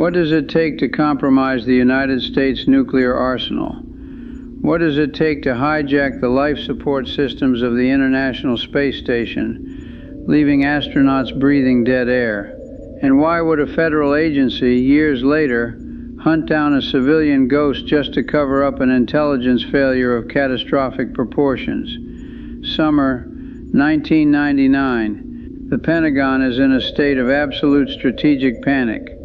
What does it take to compromise the United States nuclear arsenal? What does it take to hijack the life support systems of the International Space Station, leaving astronauts breathing dead air? And why would a federal agency, years later, hunt down a civilian ghost just to cover up an intelligence failure of catastrophic proportions? Summer 1999. The Pentagon is in a state of absolute strategic panic.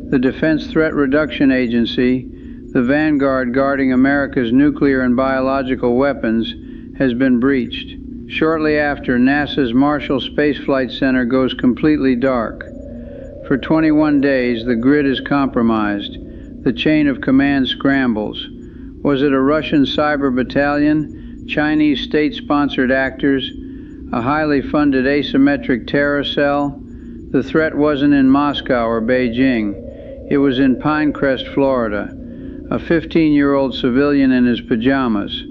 The Defense Threat Reduction Agency, the vanguard guarding America's nuclear and biological weapons, has been breached. Shortly after, NASA's Marshall Space Flight Center goes completely dark. For 21 days, the grid is compromised. The chain of command scrambles. Was it a Russian cyber battalion, Chinese state-sponsored actors, a highly funded asymmetric terror cell? The threat wasn't in Moscow or Beijing. It was in Pinecrest, Florida. A 15-year-old civilian in his pajamas.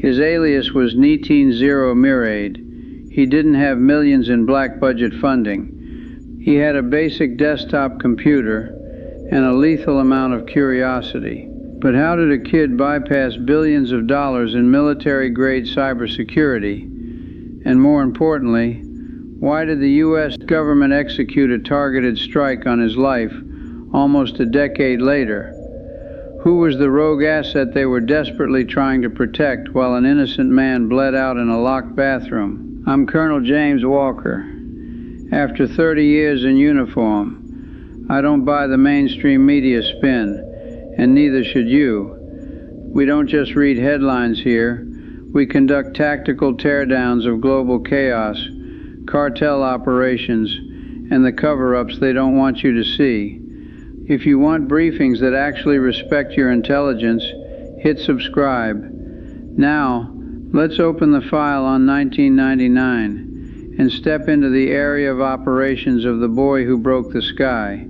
His alias was Nitin0 Mirade. He didn't have millions in black budget funding. He had a basic desktop computer and a lethal amount of curiosity. But how did a kid bypass billions of dollars in military-grade cybersecurity? And more importantly, why did the U.S. government execute a targeted strike on his life almost a decade later? Who was the rogue asset they were desperately trying to protect while an innocent man bled out in a locked bathroom? I'm Colonel James Walker. After 30 years in uniform, I don't buy the mainstream media spin, and neither should you. We don't just read headlines here. We conduct tactical teardowns of global chaos, cartel operations, and the cover-ups they don't want you to see. If you want briefings that actually respect your intelligence, hit subscribe. Now, let's open the file on 1999 and step into the area of operations of the boy who broke the sky.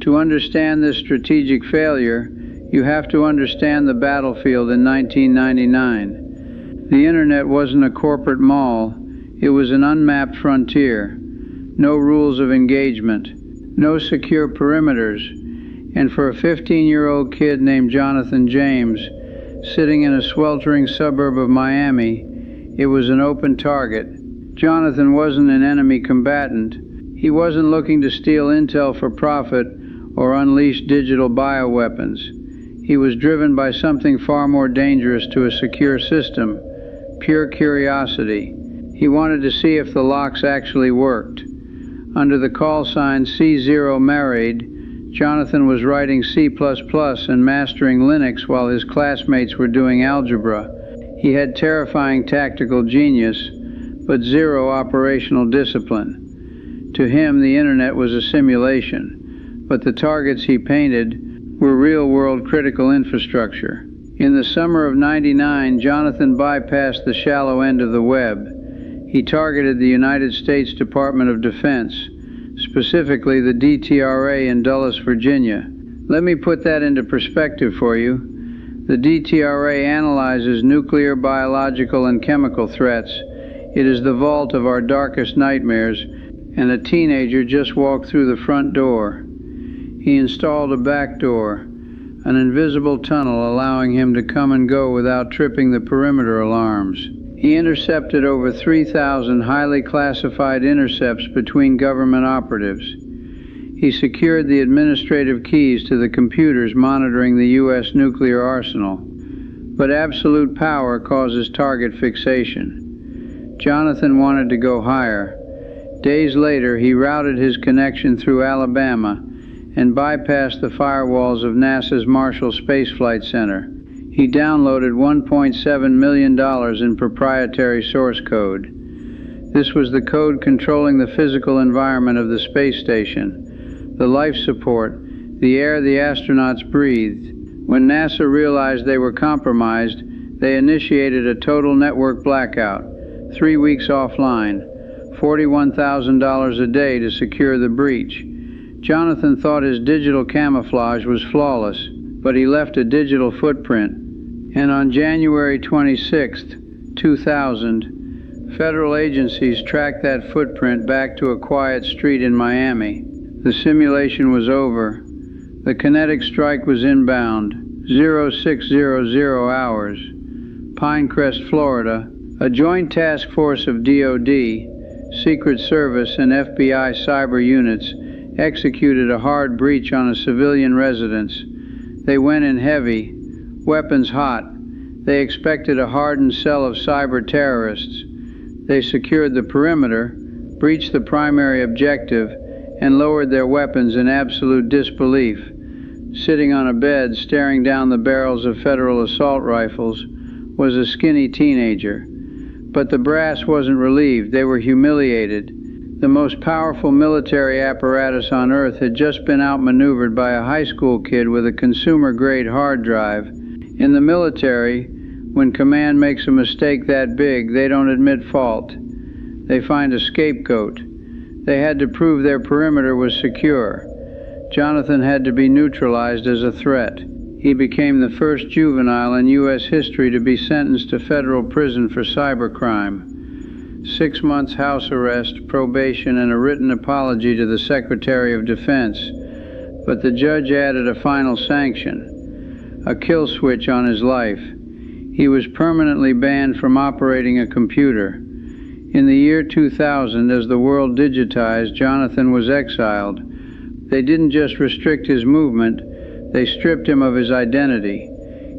To understand this strategic failure, you have to understand the battlefield in 1999. The internet wasn't a corporate mall. It was an unmapped frontier. No rules of engagement. No secure perimeters. And for a 15-year-old kid named JonathanJames, sitting in a sweltering suburb of Miami, it was an open target. Jonathan wasn't an enemy combatant. He wasn't looking to steal intel for profit or unleash digital bioweapons. He was driven by something far more dangerous to a secure system, pure curiosity. He wanted to see if the locks actually worked. Under the call sign C0 Married, Jonathan was writing C++ and mastering Linux while his classmates were doing algebra. He had terrifying tactical genius, but zero operational discipline. To him, the internet was a simulation, but the targets he painted were real-world critical infrastructure. In the summer of '99, Jonathan bypassed the shallow end of the web. He targeted the United States Department of Defense, specifically the DTRA in Dulles, Virginia. Let me put that into perspective for you. The DTRA analyzes nuclear, biological, and chemical threats. It is the vault of our darkest nightmares, and a teenager just walked through the front door. He installed a back door, an invisible tunnel allowing him to come and go without tripping the perimeter alarms. He intercepted over 3,000 highly classified intercepts between government operatives. He secured the administrative keys to the computers monitoring the U.S. nuclear arsenal. But absolute power causes target fixation. Jonathan wanted to go higher. Days later, he routed his connection through Alabama and bypassed the firewalls of NASA's Marshall Space Flight Center. He downloaded $1.7 million in proprietary source code. This was the code controlling the physical environment of the space station, the life support, the air the astronauts breathed. When NASA realized they were compromised, they initiated a total network blackout, 3 weeks offline, $41,000 a day to secure the breach. Jonathan thought his digital camouflage was flawless, but he left a digital footprint. And on January 26, 2000, federal agencies tracked that footprint back to a quiet street in Miami. The simulation was over. The kinetic strike was inbound, 0600 hours. Pinecrest, Florida. A joint task force of DoD, Secret Service, and FBI cyber units executed a hard breach on a civilian residence. They went in heavy, weapons hot. They expected a hardened cell of cyber terrorists. They secured the perimeter, breached the primary objective, and lowered their weapons in absolute disbelief. Sitting on a bed, staring down the barrels of federal assault rifles, was a skinny teenager. But the brass wasn't relieved. They were humiliated. The most powerful military apparatus on Earth had just been outmaneuvered by a high school kid with a consumer-grade hard drive. In the military, when command makes a mistake that big, they don't admit fault. They find a scapegoat. They had to prove their perimeter was secure. Jonathan had to be neutralized as a threat. He became the first juvenile in U.S. history to be sentenced to federal prison for cybercrime. 6 months house arrest, probation, and a written apology to the Secretary of Defense. But the judge added a final sanction, a kill switch on his life. He was permanently banned from operating a computer. In the year 2000, as the world digitized, Jonathan was exiled. They didn't just restrict his movement, they stripped him of his identity.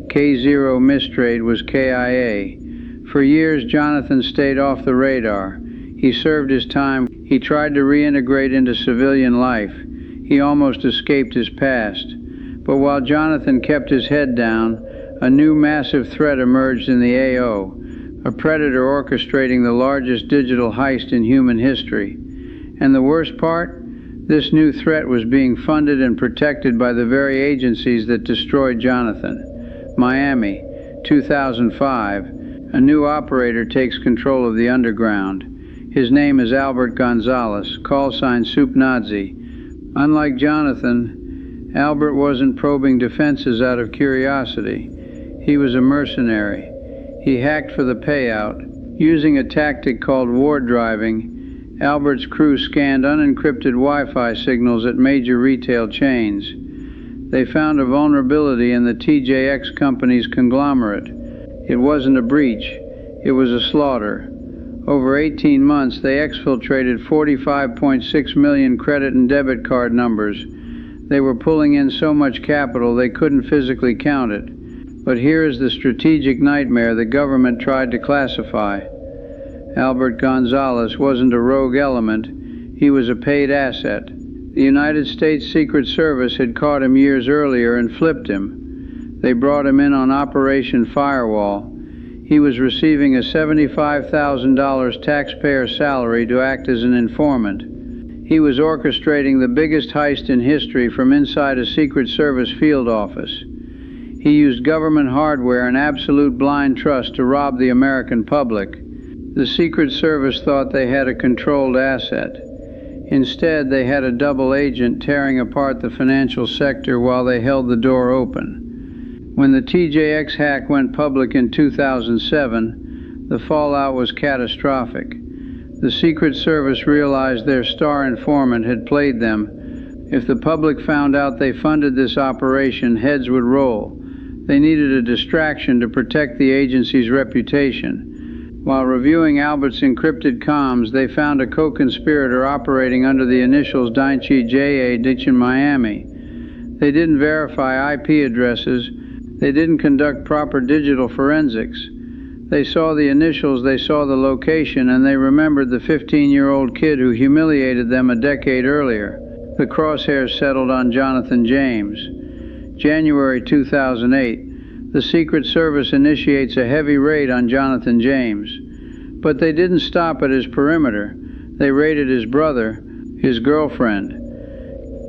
K0 mistrade was KIA. For years, Jonathan stayed off the radar. He served his time. He tried to reintegrate into civilian life. He almost escaped his past. But while Jonathan kept his head down, a new massive threat emerged in the AO, a predator orchestrating the largest digital heist in human history. And the worst part? This new threat was being funded and protected by the very agencies that destroyed Jonathan. Miami, 2005. A new operator takes control of the underground. His name is AlbertGonzalez, call sign Soup Nazi. Unlike Jonathan, Albert wasn't probing defenses out of curiosity. He was a mercenary. He hacked for the payout. Using a tactic called ward driving, Albert's crew scanned unencrypted Wi-Fi signals at major retail chains. They found a vulnerability in the TJX company's conglomerate. It wasn't a breach, it was a slaughter. Over 18 months, they exfiltrated 45.6 million credit and debit card numbers. They were pulling in so much capital they couldn't physically count it. But here is the strategic nightmare the government tried to classify. AlbertGonzalez wasn't a rogue element, he was a paid asset. The United States Secret Service had caught him years earlier and flipped him. They brought him in on Operation Firewall. He was receiving a $75,000 taxpayer salary to act as an informant. He was orchestrating the biggest heist in history from inside a Secret Service field office. He used government hardware and absolute blind trust to rob the American public. The Secret Service thought they had a controlled asset. Instead, they had a double agent tearing apart the financial sector while they held the door open. When the TJX hack went public in 2007, the fallout was catastrophic. The Secret Service realized their star informant had played them. If the public found out they funded this operation, heads would roll. They needed a distraction to protect the agency's reputation. While reviewing Albert's encrypted comms, they found a co-conspirator operating under the initials Daichi J.A. Ditch in Miami. They didn't verify IP addresses. They didn't conduct proper digital forensics. They saw the initials, they saw the location, and they remembered the 15-year-old kid who humiliated them a decade earlier. The crosshairs settled on JonathanJames. January 2008, the Secret Service initiates a heavy raid on JonathanJames. But they didn't stop at his perimeter. They raided his brother, his girlfriend.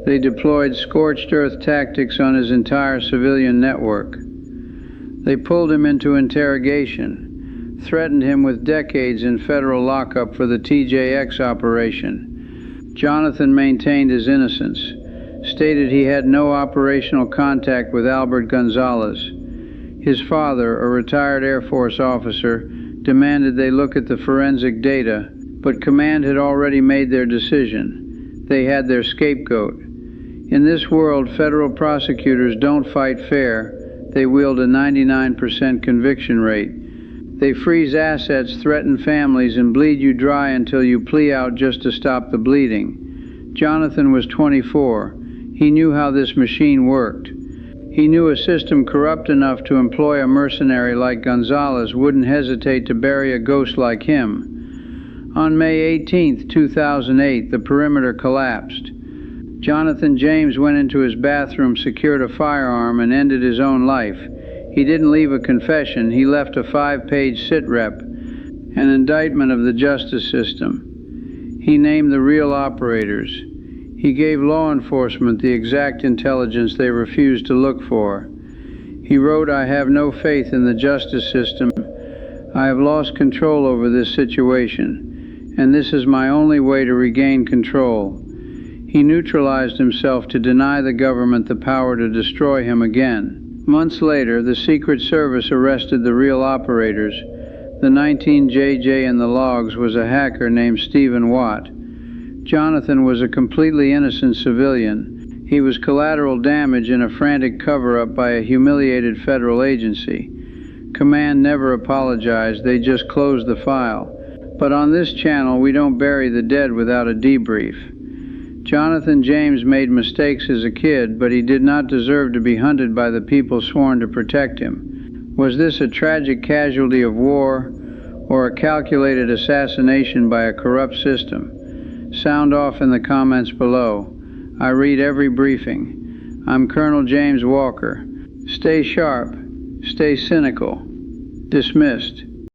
They deployed scorched earth tactics on his entire civilian network. They pulled him into interrogation, threatened him with decades in federal lockup for the TJX operation. Jonathan maintained his innocence, stated he had no operational contact with AlbertGonzalez. His father, a retired Air Force officer, demanded they look at the forensic data, but command had already made their decision. They had their scapegoat. In this world, federal prosecutors don't fight fair. They wield a 99% conviction rate. They freeze assets, threaten families, and bleed you dry until you plea out just to stop the bleeding. Jonathan was 24. He knew how this machine worked. He knew a system corrupt enough to employ a mercenary like Gonzalez wouldn't hesitate to bury a ghost like him. On May 18, 2008, the perimeter collapsed. JonathanJames went into his bathroom, secured a firearm, and ended his own life. He didn't leave a confession. He left a 5-page sitrep, an indictment of the justice system. He named the real operators. He gave law enforcement the exact intelligence they refused to look for. He wrote, "I have no faith in the justice system. I have lost control over this situation, and this is my only way to regain control." He neutralized himself to deny the government the power to destroy him again. Months later, the Secret Service arrested the real operators. The 19JJ in the logs was a hacker named Stephen Watt. Jonathan was a completely innocent civilian. He was collateral damage in a frantic cover-up by a humiliated federal agency. Command never apologized, they just closed the file. But on this channel, we don't bury the dead without a debrief. JonathanJames made mistakes as a kid, but he did not deserve to be hunted by the people sworn to protect him. Was this a tragic casualty of war, or a calculated assassination by a corrupt system? Sound off in the comments below. I read every briefing. I'm Colonel James Walker. Stay sharp. Stay cynical. Dismissed.